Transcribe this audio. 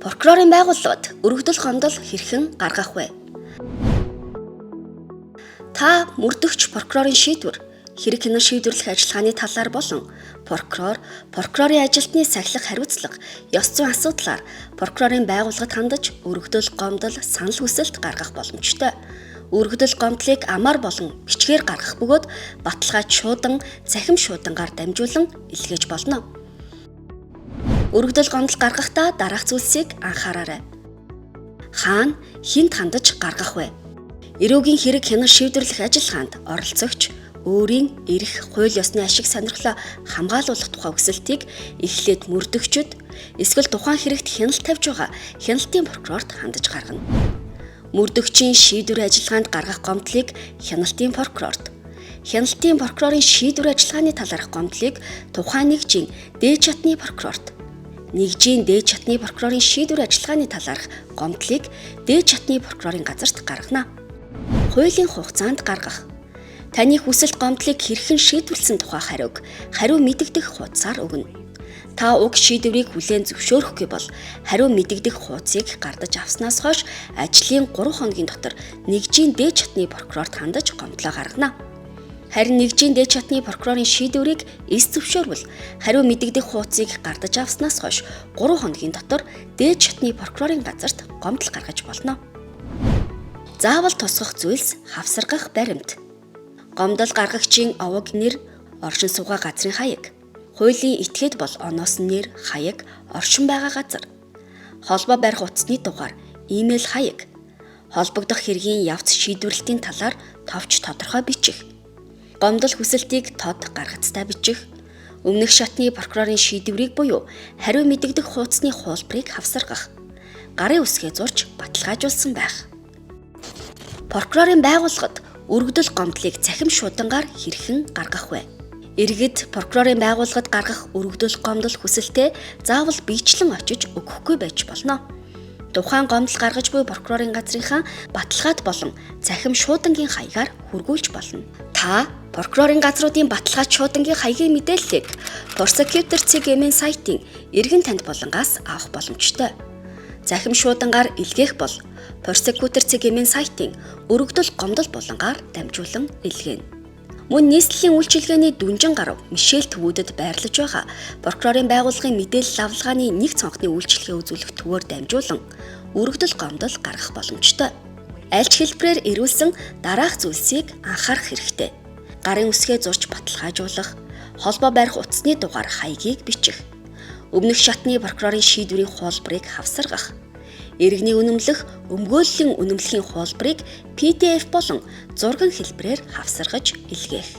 Прокурорын байгууллагад өргөдөл гомдол хэрхэн гаргах вэ? Та мөрдөгч прокурорын шийдвэр, хэрэг хянан шийдвэрлэх ажиллагааны талаар болон прокурорын ажилтны сахилах хариуцлага, ёс зүйн асуудлаар прокурорын байгууллагад хандаж өргөдөл гомдол санал хүсэлт гаргах боломжтой. Өргөдөл гомдлыг амаар болон бичгээр гаргах бөгөөд баталгааж шуудан, цахим шуудангаар дамжуулан илгээж болно. Өргөдөл гомдол гаргахдаа дараах зүйлсийг анхаараарай. Хаана хинт хандаж гаргах вэ? Эрүүгийн хэрэг хянан шийдвэрлэх ажиллагаанд оролцогч өөрийн эрх, хууль ёсны ашиг сонирхлоо хамгаалуулах тухай хүсэлтийг эхлээд мөрдөгчд эсвэл тухайн хэрэгт хяналт тавьж байгаа хяналтын прокурорт хандаж гаргана. Мөрдөгчийн шийдвэр ажиллагаанд гаргах гомдлыг хяналтын прокурорт, хяналтын прокурорын шийдвэр ажиллагааны талаарх гомдлыг тухайн нэгжийн дээд чатны прокурорт, нэгжийн дээд чатны прокурорын шийдвэр ажиллагааны талаарх гомдлыг дээд чатны прокурорын газарт гаргана. Хуулийн хугацаанд гаргах. Таны хүсэлт гомдлыг хэрхэн шийдвэрлсэн тухай хариу мэдэгдэх хуудасаар өгнө. Та уг шийдвэрийг хүлээн зөвшөөрөхгүй бол хариу мэдэгдэх хуудсыг гардаж авснаас хойш ажлын 3 хоногийн дотор нэгжийн дээд чатны прокурорт хандаж гомдлоо гаргана. Харин нэгжийн дээд чатны прокурорын шийдвэрийг эс зөвшөөрвөл хариу мэдэгдэх хуудсыг гардаж авснаас хойш 3 хоногийн дотор дээд чатны прокурорын газарт гомдол гаргаж болно. Заавал тусгах зүйлс хавсаргах баримт. Гомдол гаргагчийн овог нэр, оршин суугаа газрын хаяг. Хуулийн этгээд бол оноос нэр, хаяг, оршин байгаа газар. Холбоо барих утасны дугаар, имэйл хаяг. Холбогдох хэргийн явц шийдвэрлэлтийн талаар товч тодорхой бичих. Гомдол хүсэлтийг тод гаргацтай бичих. Өмнөх шатны прокурорын шийдвэрийг буюу хариу мэдэгдэх хуудасны хуулбарыг хавсаргах. Гарын үсгээ зурж баталгаажуулсан байх. Прокурорын байгууллагад өргөдөл гомдлыг цахим шуудангаар хэрхэн гаргах вэ? Иргэд прокурорын байгууллагад гаргах өргөдөл гомдол хүсэлтээ заавал биечлэн очиж өгөхгүй байж болно. Тухайн гомдол гаргаж буй прокурорын газрынхаа баталгаад болон цахим шуудангийн хаягаар хүргүүлж болно. Та прокурорын газруудын баталгаад шуудангийн хаягийн мэдээллийг Prosecutor CGM-ийн сайтын эргэн танд болонгаас авах боломжтой. Захим шуудангаар илгээх бол Prosecutor CGM-ийн сайтын өргөдөл гомдол болонгаар дамжуулан илгээнэ. Мөн нийслэлийн үйлчилгээний дүнжин гарав Мишель төвүүдэд байрлаж байгаа прокурорын байгууллагын мэдээлэл авалгааны нэг цонхны үйлчилгээ үзүүлэх төвөөр дамжуулан өргөдөл гомдол гаргах боломжтой. Аль ч хэлбэрээр ирүүлсэн дараах зүйлсийг анхаарах хэрэгтэй. Гарын үсгээ зурж баталгаажуулах, холбоо барих утасны дугаар хаягийг бичих. Өмнөх шатны прокурорын шийдвэрийн хуулбарыг хавсаргах. Иргэний үнэмлэх, өмгөөллийн үнэмлэхийн хуулбарыг PDF болон зурган хэлбэрээр хавсаргаж илгээх.